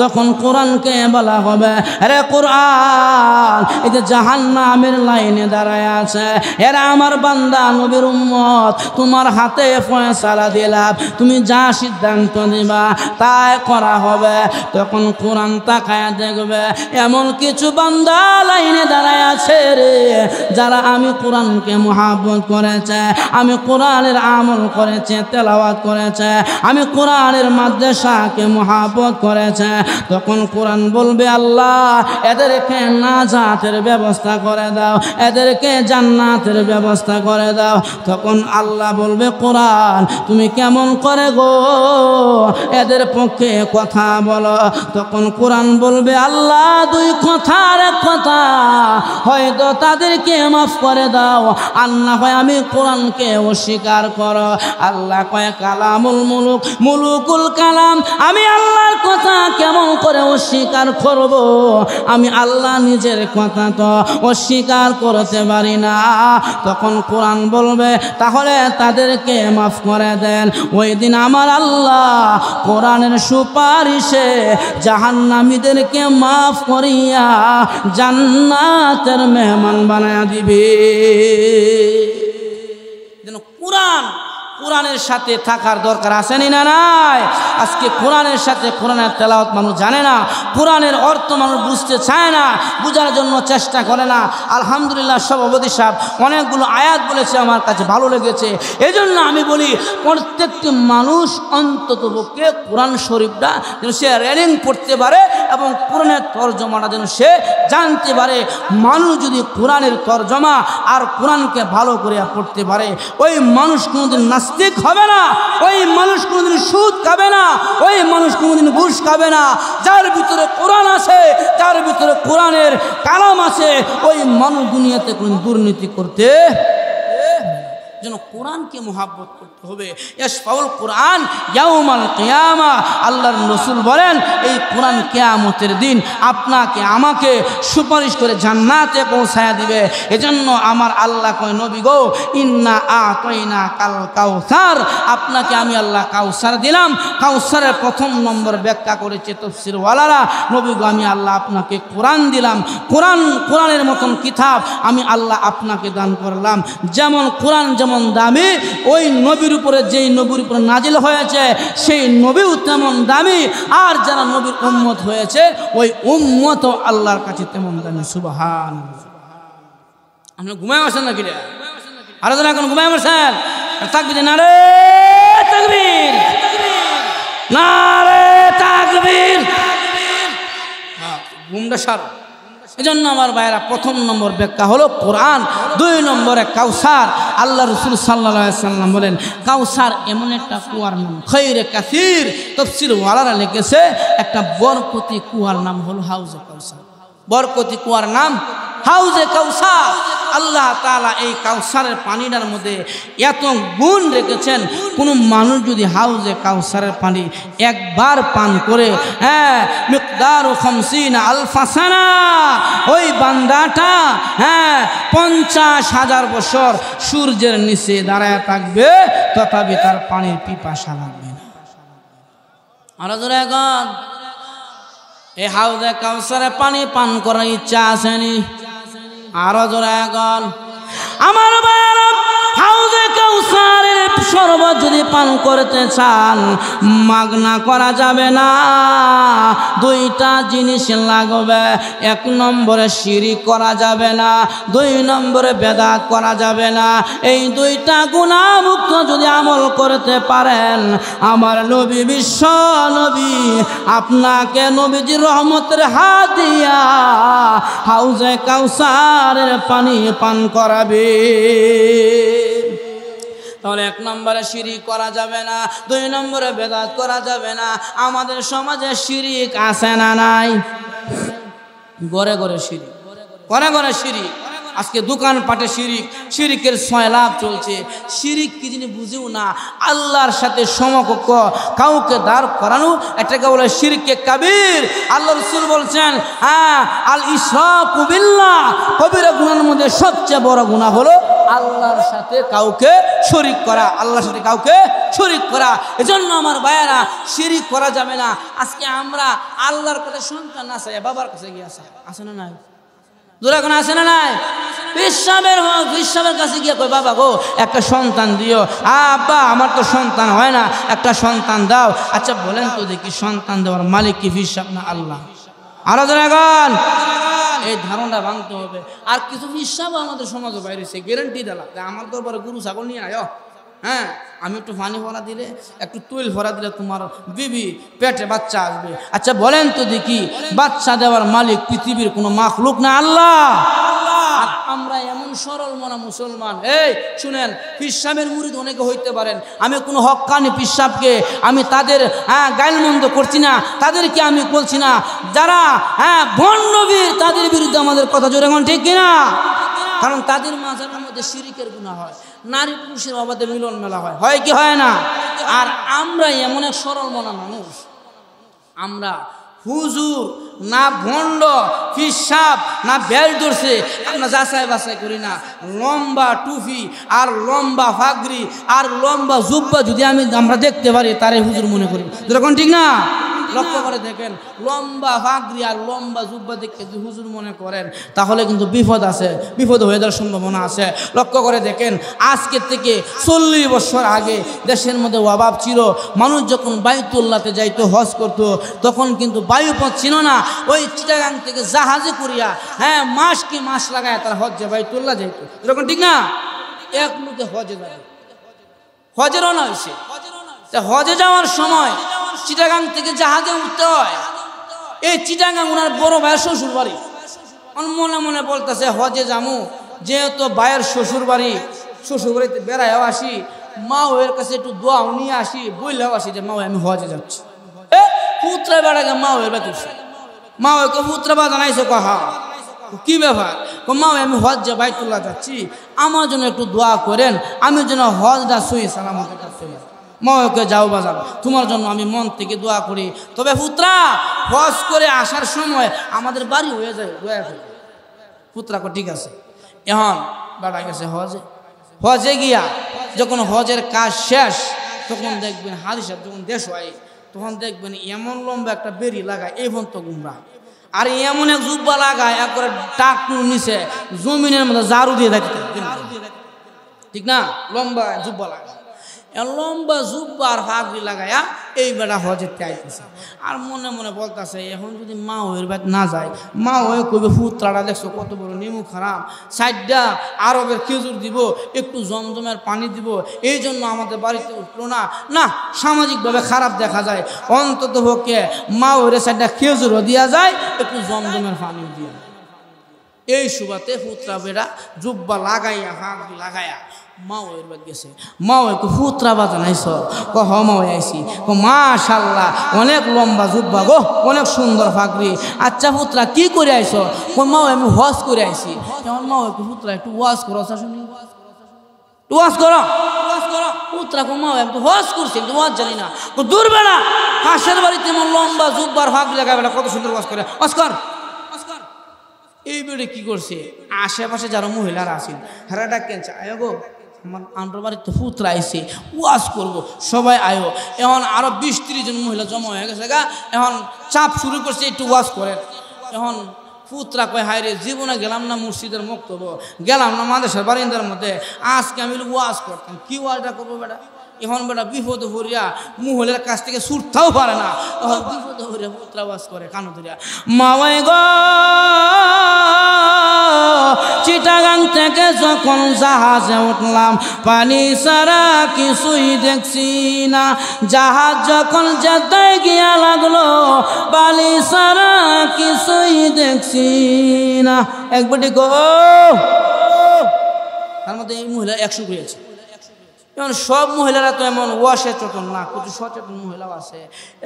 [SPEAKER 1] তখন কোরআনকে বলা হবে, আরে কোরআন এই যে জাহান্নামের লাইনে দাঁড়ায় আছে এরা আমার বান্দা নবীর উম্মত, তোমার হাতে ফয়সালা দিলাম, তুমি যা সিদ্ধান্ত দিবা তাই করা হবে। তখন কোরআন তাকায় দেখবে এমন কিছু বান্দা লাইনে দাঁড়ায় আছে রে যারা আমি কোরআনকে মহব্বত করেছে, আমি কোরআনের আমল করেছে, তেলাওয়াত করেছে, আমি কোরআনের মাদ্রাসাকে মহব্বত করেছে। তখন কোরআন বলবে, আল্লাহ এদেরকে নাজাতের ব্যবস্থা করে দাও, এদেরকে জান্নাতের ব্যবস্থা করে দাও। তখন আল্লাহ বলবে, কোরআন তুমি কেমন করে গো এদের পক্ষে কথা বলো। তখন কোরআন বলবে, আল্লাহ দুই কথার এক কথা, হয়তো তাদেরকে মাফ করে দাও, আর না হয় আমি কোরআনকে অস্বীকার করো। আল্লাহ কয়, কালামুল মুলুক, মুলুকুল কালাম, আমি আল্লাহর কথা কেমন করে অস্বীকার করব? আমি আল্লাহ নিজের কথা তো অস্বীকার করতে পারি না। তখন কোরআন বলবে, তাহলে তাদেরকে মাফ করে দেন। ওই দিন আমার আল্লাহ কোরআনের সুপারিশে জাহান্নামীদেরকে মাফ করিয়া জান্নাতের মেহমান বানায়া দিবে। কোরআন কোরআনের সাথে থাকার দরকার আছে না নাই? আজকে কোরআনের সাথে কোরআনের তেলাওয়াত মানুষ জানে না, কোরআনের অর্থ মানুষ বুঝতে চায় না, বোঝার জন্য চেষ্টা করে না। আলহামদুলিল্লাহ সভাপতি সাহেব অনেকগুলো আয়াত বলেছে, আমার কাছে ভালো লেগেছে। এই জন্য আমি বলি প্রত্যেকটি মানুষ অন্ততপক্ষে কোরআন শরীফটা যেন সে রিডিং পড়তে পারে এবং কোরআনের তর্জমাটা যেন সে জানতে পারে। মানুষ যদি কোরআনের তর্জমা আর কোরআনকে ভালো করে পড়তে পারে, ওই মানুষ কোনোদিন নাস্তিক নাস্তিক হবে না, ওই মানুষ কোনোদিন সুদ খাবে না, ওই মানুষ কোনোদিন ঘুষ খাবে না। যার ভিতরে কোরআন আছে, যার ভিতরে কোরআনের কালাম আছে, ওই মানুষ দুনিয়াতে কোনো দুর্নীতি করতে যেন কোরআনকে মোহাব্বত করতে হবে। ইয়াশফাউল কোরআন ইয়াউমাল কিয়ামা, আল্লাহর রাসূল বলেন এই কোরআন কিয়ামতের দিন আপনাকে আমাকে সুপারিশ করে জান্নাতে পৌঁছায়া দিবে। এজন্য আমার আল্লাহ কয় নবী গো ইন্না আতাইনা কাল কাউসার, আপনাকে আমি আল্লাহ কাউসার দিলাম। কাউসারের প্রথম নম্বর ব্যাখ্যা করেছে তাফসীর ওয়ালারা, নবী গো আমি আল্লাহ আপনাকে কোরআন দিলাম, কোরআনের মতন কিতাব আমি আল্লাহ আপনাকে দান করলাম। যেমন কোরআন যেমন দামি, ওই নবীর উপরে যেই নবীর উপরে নাজিল হয়েছে সেই নবীও তেমন দামি, আর যারা নবীর উম্মত হয়েছে ওই উম্মত আল্লাহর কাছে তেমন দামি। সুবহানাল্লাহ। আপনি ঘুমায় আসেন নাকি রে? আরো জন এখন ঘুমায় আসেন? তাকবীর, নারে তাকবীর, নারে তাকবীর। ঘুমটা সার। এজন্য আমার ভাইয়েরা প্রথম নম্বর ব্যাখ্যা হলো কোরআন, দুই নম্বরে কাউসার। আল্লাহ রাসূল সাল্লাল্লাহু আলাইহি সাল্লাম বলেন কাউসার এমন একটা কুয়ার নাম, খৈরে কাসির তাফসীর ওয়ালারা লিখেছে একটা বরকতি কুয়ার নাম হলো হাউজে কাউসার। বরকতি কুয়ার নাম হাউজে কাউসার। আল্লাহ তাআলা এই কাউসারের পানিটার মধ্যে এত গুণ রেখেছেন, কোনো মানুষ যদি হাউজে কাউসারের পানি একবার পান করে, মিকদারু 50 আলফা সানা, ওই বান্দাটা 50,000 বছর সূর্যের নিচে দাঁড়ায় থাকবে, তথাপি তার পানির পিপাসা লাগবে না। আরো জোরে এখন এই হাউজে কাউসারে পানি পান করার ইচ্ছা আসেনি? আরো জোরে এখন আমার ভাইরা, হাউজে কাউসারের শরবত যদি পান করতে চান মাগনা করা যাবে না, দুইটা জিনিস লাগবে। এক নম্বরে শিরিক করা যাবে না, দুই নম্বরে বেদাত করা যাবে না। এই দুইটা গুনাহমুক্ত যদি আমল করতে পারেন, আমার নবী বিশ্ব নবী আপনাকে নবীজির রহমতের হাত দিয়া হাউজে কাউসারের পানি পান করাবে। তাহলে এক নম্বরে শিরিক করা যাবে না, দুই নম্বরে বেদাত করা যাবে না। আমাদের সমাজে শিরিক আছে না নাই? ঘরে ঘরে শিরিক, ঘরে ঘরে শিরিক। আজকে দোকান পাটে শিরিক, শিরিকের সয়লাভ চলছে। শিরিক কি যিনি বুঝেও না, আল্লাহর সাথে সমকক্ষ কাউকে দাঁড় করানো, এটাকে বলে শিরকে কাবীর। আল্লাহ রাসূল বলছেন আল ইশরাকু বিল্লাহ, কবিরা গুনাহের মধ্যে সবচেয়ে বড় গুনাহ হলো আল্লাহর সাথে কাউকে শরীক করা, আল্লাহর সাথে কাউকে শরীক করা। এজন্য আমার ভাইয়েরা শিরিক করা যাবে না। আজকে আমরা আল্লাহর কাছে সন্তান আছে, বাবার কাছে গিয়ে আছে না নাই? দূরে এখন আছে না নাই? বিশ্বাবের কাছে গিয়ে কই বাবা গো একটা সন্তান দিও। আব্বা আমার তো সন্তান হয় না, একটা সন্তান দাও। আচ্ছা বলেন তো দেখি সন্তান দেওয়ার মালিক কি বিশ্বাব না আল্লাহ? আরো জনগণ এই ধারণা ভাঙতে হবে। আর কিছু বিশ্বাব আমাদের সমাজে বাইরে গ্যারান্টি দিলাম, আমার দরবারে গরু ছাগল নিয়ে আয়, আমি একটু পানি ভরা দিলে, একটু তৈল ভরা দিলে তোমার বিবি পেটে বাচ্চা আসবে। আচ্ছা বলেন তো দেখি বাচ্চা দেওয়ার মালিক পৃথিবীর কোনো মাখলুক না আল্লাহ? আমরা এমন সরল মনা মুসলমান। এই শুনেন, পিসাবের মুরিদ অনেকে হইতে পারেন, আমি কোনো হক্কানি পিসাবকে আমি তাদের গাইলমন্দ করছি না, তাদেরকে আমি বলছি না। যারা ভণ্ডবীর তাদের বিরুদ্ধে আমাদের কথা জোরে এখন ঠিক কিনা? কারণ তাদের মাঝের মধ্যে শিরিকের গুনাহ হয়, নারী পুরুষের বাবাদের মিলন মেলা হয় কি হয় না? আর আমরা এমন এক সরল মনা মানুষ, আমরা হুজুর না ভণ্ড পিসাব না বেল ধরছে আমরা যাচাই বাছাই করি না। লম্বা টুপি আর লম্বা ফাগরি আর লম্বা জুব্বা যদি আমরা দেখতে পারি তারে হুজুর মনে করি, যেরকম ঠিক না? লক্ষ্য করে দেখেন, লম্বা ফাগরি আর লম্বা জুব্বা দেখে যদি হুজুর মনে করেন তাহলে কিন্তু বিপদ আছে, বিপদ হয়ে যাওয়ার সম্ভাবনা আছে। লক্ষ্য করে দেখেন, আজকের থেকে 40 বছর আগে দেশের মধ্যে অভাব ছিল। মানুষ যখন বাইতুল্লাহতে যাইতো, হজ করতো, তখন কিন্তু বায়ুপথ ছিল না। ওই চিটাগাং থেকে জাহাজে করিয়া মাস কি মাস লাগায় তার হজ্জে বাইতুল্লাহ যাইতো, এরকম ঠিক না? এক লোকে হজে যাবে, হজে রওনা হয়েছে। হজে যাওয়ার সময় চিটাগাং থেকে জাহাজে উঠতে হয়। এই চিটাগাং ওনার বড় ভাইয়ের শ্বশুর বাড়ি। মনে মনে বলতেছে হজে যামু, যেহেতু ভাইয়ের শ্বশুর বাড়িতে বেড়ায়ও আসি, মা ওর কাছে একটু দোয়াও নিয়ে আসি, বইলেও আসি যে মা আমি হজে যাচ্ছি। পুত্রা বেড়াকে মা ওর বেতুছে, মা ওকে পুত্রা বা জানাইছে কহা কি ব্যাপার, মা আমি হজে বাইতুল্লাহ যাচ্ছি, আমার জন্য একটু দোয়া করেন, আমি যেন হজটা সহি সালামতে করতে পারি। মা ওকে যাও বাজার, তোমার জন্য আমি মন থেকে দোয়া করি, তবে পুত্রা হজ করে আসার সময় আমাদের বাড়ি হয়ে যায় দোয়া করে। পুত্রা কো ঠিক আছে। এখন বেড়া গেছে হজে, হজে গিয়া যখন হজের কাজ শেষ তখন দেখবেন হাজি সাহেব যখন দেশ হয় তখন দেখবেন এমন লম্বা একটা বেরি লাগায় এই পর্যন্ত গুমরা, আর এমন এক জুব্বা লাগায় একবারে টাকটুর নিচে জমিনের মধ্যে ঝাড়ু দিয়ে থাকতে, ঠিক না? লম্বা জুব্বা লাগায়, লম্বা জুব্বা আর ফাগড়ি লাগায়া এই বেড়া হজের চাইতেছে। আর মনে মনে বলতেছে এখন যদি মা ওর বাদ না যায়, মা হয়ে কবে পুত্রাটা দেখছো কত বড় নেমু খারাপ, সাইডটা আরবের খেজুর দিব, একটু জমজমের পানি দিব, এই জন্য আমাদের বাড়িতে উঠলো না। না, সামাজিকভাবে খারাপ দেখা যায়, অন্তত পক্ষে মা ওর সাইডটা খেজুরও দেওয়া যায়, একটু জমজমের পানিও দিয়ে। এই সুবাতে পুত্রা বেড়া জুব্বা লাগাইয়া ফাগড়ি লাগাইয়া মা ওর বাদ গেছে। মা ওকে পুত্রা বা জানাইছ, ক হ মা আইসি, ক মাশাল্লাহ অনেক লম্বা জুব্বা গো, অনেক সুন্দর ফাগড়ি। আচ্ছা পুত্রা কি করে আইস? ক মা আমি হজ করে আইসি। যেমন মা ওকে পুত্রা একটু ওয়াজ করো, শুনি ওয়াজ করো, ওয়াজ করো। পুত্রা কো মা আমি তো হজ করছি, কিন্তু ওয়াজ জানি না। দূর বেড়া, পাশের বাড়িতে এমন লম্বা জুব্বার ফাগড়ি লাগায় বেড়া কত সুন্দর ওয়াজ করে, ওয়াজ কর। এই বেড়ে কি করছে, আশেপাশে যারা মহিলারা আছেন হেরা ডাকেন, আয় গো আমার আন্ডার বাড়িতে পুত্রা আইসে ওয়াজ করবো, সবাই আয়ো। এখন আরো 20-30 জন মহিলা জমা হয়ে গেছে গা, এখন চাপ শুরু করছে একটু ওয়াজ করেন। এখন পুত্রা কয় হায় রে, জীবনে গেলাম না মসজিদের মক্তব্য, গেলাম না মাদ্রাসার বারিন্দার মধ্যে, আজকে আমি ওয়াজ করতাম, কি ওয়াজটা করবো বেটা? এখন বেটা বিপদে ভরিয়া মহিলার কাছ থেকে ছুটতেও পারে না, বিপদে ভরিয়া পুত্রা ওয়াজ করে কানো ধরিয়া, মাওয়াই গো চিটাগাং থেকে যখন জাহাজে উঠলাম পানি ছাড়া কিছুই দেখছি না, জাহাজ যখন যেতে গিয়া লাগলো পানি ছাড়া কিছুই দেখছি না। একবারটি গো, তার মধ্যে এই মহিলা 100 হয়েছে। যেমন সব মহিলারা তো এমন অসচেতন না, কিছু সচেতন মহিলাও আছে।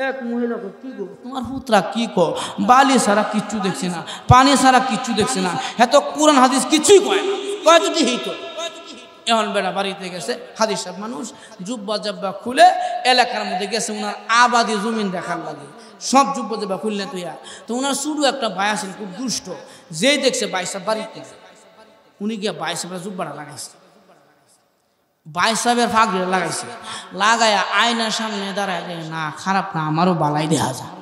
[SPEAKER 1] এক মহিলা কি গো তোমার পুত্রা কি কো, বালি ছাড়া কিচ্ছু দেখছি না, পানি ছাড়া কিচ্ছু দেখছি না, এত কোরআন হাদিস কিছুই কয় না, কয় যদি হিত। এখন বেড়া বাড়িতে গেছে, হাদিস সাহেব মানুষ, জুব্বা জব্বা খুলে এলাকার মধ্যে গেছে ওনার আবাদি জমিন দেখার লাগে, সব জুব্বা জব্বা খুললে তুইয়া। তো ওনার শুরু একটা ভাই আছেন খুব দুষ্ট, যেই দেখছে ভাই সাহেব বাড়িতে, উনি গিয়ে ভাই সাহেবের জুব্বাটা লাগাইছে, ভাই সাহেবের ফাগড়ি লাগাইছে, লাগাইয়া আয়নার সামনে দাঁড়ায়, না খারাপ না, আমারও বালাই দেখা যায়।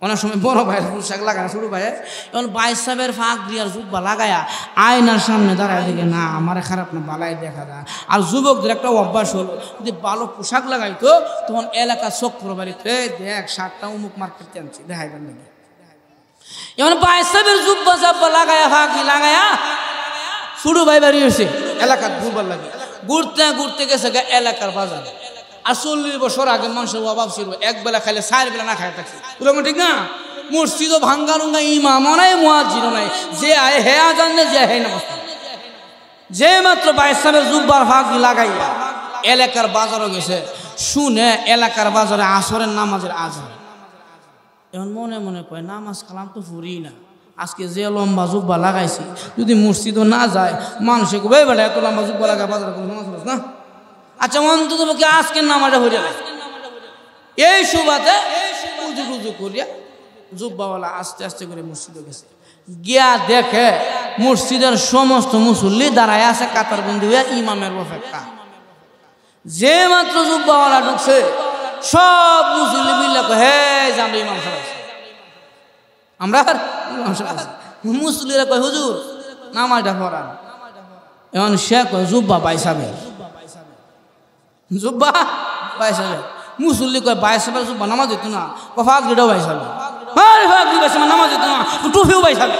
[SPEAKER 1] অনেক সময় বড় ভাইয়ের পোশাক লাগায় ছোট ভাইয়ের, এখন ভাই সাহেবের ফাগড়ি আর জুব্বা লাগাইয়া আয়নার সামনে দাঁড়ায় দেখে না আমার খারাপ না, বালাই দেখা যায়। আর যুবকদের একটা অভ্যাস হলো, যদি ভালো পোশাক লাগাইতো তখন এলাকা চক্র বাড়িতে দেখ শার্টটা উমুক মার্কেট আনছি দেখাইবার লাগে। এখন ভাই সাহেবের জুব্বা জব্বা লাগাইয়া ফাগড়ি লাগাইয়া ছোট ভাই বাড়ি হয়েছে এলাকার ঘুরবার লাগে, ঘুরতে ঘুরতে গেছে এলাকার বাজারে। আর 40 বছর আগে মানুষের অভাব ছিল, এক বেলা খাইলে 4 বেলা না খাই থাকছে, ঠিক না? মসজিদও ভাঙ্গা রুঙ্গা, ইমামও নাই মুয়াজ্জিনও নাই, যে আয় হে আজান নেই, যে হে নামাজ। যে মাত্র বাইশ সাহেবের জুব্বার ফাগড়ি লাগাইয়া এলাকার বাজারও গেছে, শুনে এলাকার বাজারে আসরের নামাজের আজান। এখন মনে মনে কয় নামাজ কালাম তো ফুরি না, আজকে যে লম্বা জুব্বা লাগাইছি যদি মসজিদও না যায় মানুষে কবে বেলা এত লম্বা জুব্বা লাগায় বাজারে কোনো নামাজ পড়ছ না। আচ্ছা অন্তত পক্ষে আজকের নামাজটা হয়ে যাবে। এই সুবাদে উজু টুজু করিয়া জুব্বাওয়ালা আস্তে আস্তে করে মসজিদে গেছে, গিয়া দেখে মসজিদের সমস্ত মুসল্লি দাঁড়ায় আছে কাতারবন্দি হইয়া ইমামের অপেক্ষা। যে মাত্র জুব্বাওয়ালা ঢুকছে সব মুসল্লি মিলে হে আমরা ইমাম সাহেব, আমরা মুসল্লিরা কয় হুজুর নামাজটা পড়ান। এখন সে কয় জুব্বা ভাই সাহেব, জুব্বা ভাই সাহেব। মুসল্লি কয় ভাই সাহেব জুব্বা নামাজ দিত না, ফাগড়িটাও ভাই সাহেব, ফাগড়ি ভাই সাহেব নামাজ দিত না, টুপিও ভাই সাহেব।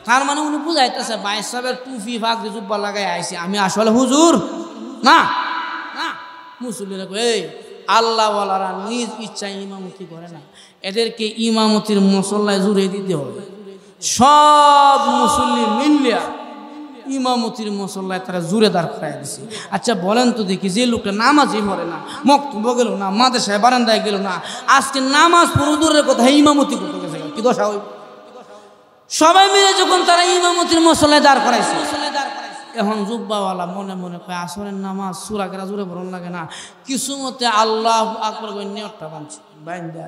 [SPEAKER 1] তার মানে উনি বুঝাইতেছে ভাই সাহেবের টুপি ফাগড়ি জুব্বা লাগাই আইসি, আমি আসলে হুজুর না। মুসল্লিরা কয় এই আল্লাহওয়ালারা নিজ ইচ্ছায় ইমামতি করে না, এদেরকে ইমামতির মসল্লায় জুড়ে দিতে হবে। সব মুসল্লি মিলিয়া ইমামতির মুসল্লায় তারা জুড়ে দাঁড় করাই দিছে। আচ্ছা বলেন তো দেখি, যে লোকটা নামাজই পড়ে না, মক্তব্য গেল না, মাদ্রাসায় বারান্দায় গেল না, আজকে নামাজ পড়ে দূরের কথা ইমামতি করতে গেছে, কি দশা হইব? সবাই মিলে যখন তারা ইমামতির মুসল্লায় দাঁড় করাইছে, এখন জুব্বাওয়ালা মনে মনে কয় আসরের নামাজ সূরা কেরা জোরে পড়ন লাগে না, কিছু মতে আল্লাহু আকবার কই নেটটা বানছে বাইন্দা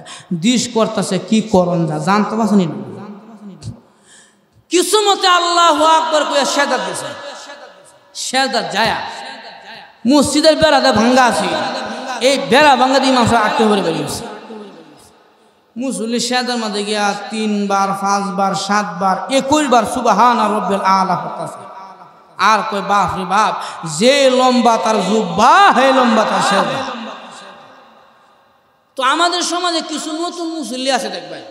[SPEAKER 1] দিশ করতেছে, কি করন যা জানতে পারছেন না, কিছু মতে আল্লাহু আকবার কইয়া সেজদা দিছে, সেজদা যায় মসজিদের বেড়াতে ভাঙ্গা আছে, এই বেড়া ভাঙ্গা দিয়ে ইমাম সাহেব আটকে করে বেরিয়েছে। মুসল্লি সেজদার মধ্যে গিয়া 3 বার 5 বার 7 বার 21 বার সুবহানা রাব্বিল আলা পড়তাছে। আর কই বাপ রে বাপ, যে লম্বা তার জুব্বা, হে লম্বা তার সেজদা। তো আমাদের সমাজে কিছু নতুন মুসল্লি আছে দেখবেন,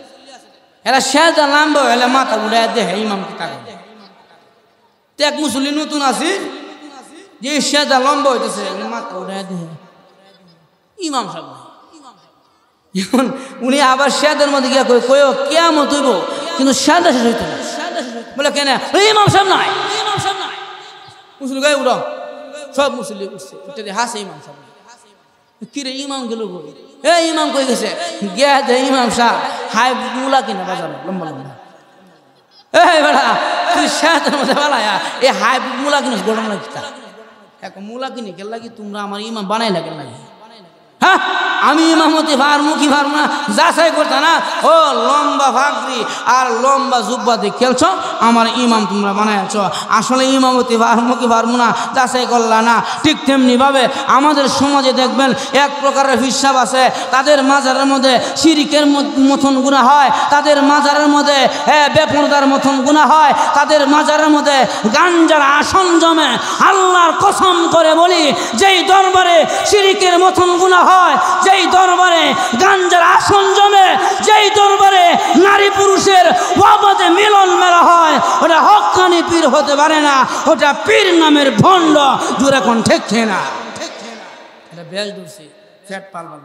[SPEAKER 1] এরা সেজদা নামবে এলে মাথা উড়ায় দেখে ইমামকে তাকে। তো এক মুসল্লি নতুন আছে, যে সেজদা লম্বা হইতেছে মাথা উড়ায় দেখে ইমাম সাহেব। এখন উনি আবার সেজদার মধ্যে গিয়া কই কইও কিয়ামত হইব, কিন্তু সেজদা শেষ হইতো না। বলে কেন? ইমাম সাহেব নাই, ইমাম সাহেব নাই। মুসল্লি গায়ে উড়াও, সব মুসল্লি উঠছে, উঠে হাসে ইমাম সাহেব। কিরে ইমাম গেল কই? এ ইমাম কই গেছে? গিয়া দে ইমাম সাহেব হাই মুলা কিনা বাজানো লম্বা লম্বা। এই বেড়া তুই সেজদার মধ্যে বালায়া এ হাই মুলা কিনিস গরম লাগিতা, এক মুলা কিনে গেল লাগি তোমরা আমার ইমাম বানাই লাগে লাগি। হ্যাঁ আমি ইমামতি পারমু কি পারবো না যাচাই করতে না, ও লম্বা ফাগরি আর লম্বা জুব্বা দিয়ে খেলছ, আমার ইমাম তোমরা বানাইছ, আসলে ইমামতি পারমু কি পারবো না যাচাই করলা না। ঠিক তেমনিভাবে আমাদের সমাজে দেখবেন এক প্রকারের হিসাব আছে, তাদের মাজারের মধ্যে শিরিকের মতন গুনাহ হয়, তাদের মাজারের মধ্যে বেপরদার মতন গুনাহ হয়, তাদের মাজারের মধ্যে গাঞ্জার আসন জমে। আল্লাহর কসম করে বলি, যেই দরবারে শিরিকের মতন গুনাহ হয়, যেই দরবারে গাঞ্জার আসন জমে, যেই দরবারে নারী পুরুষের ওয়াবাদে মিলন মেলা হয়, ওটা হক্কানি পীর হতে পারে না, ওটা পীর নামের ভণ্ড। জোরে কোন ঠিক না, এটা বেশ দূরছি ফ্যাট পালবার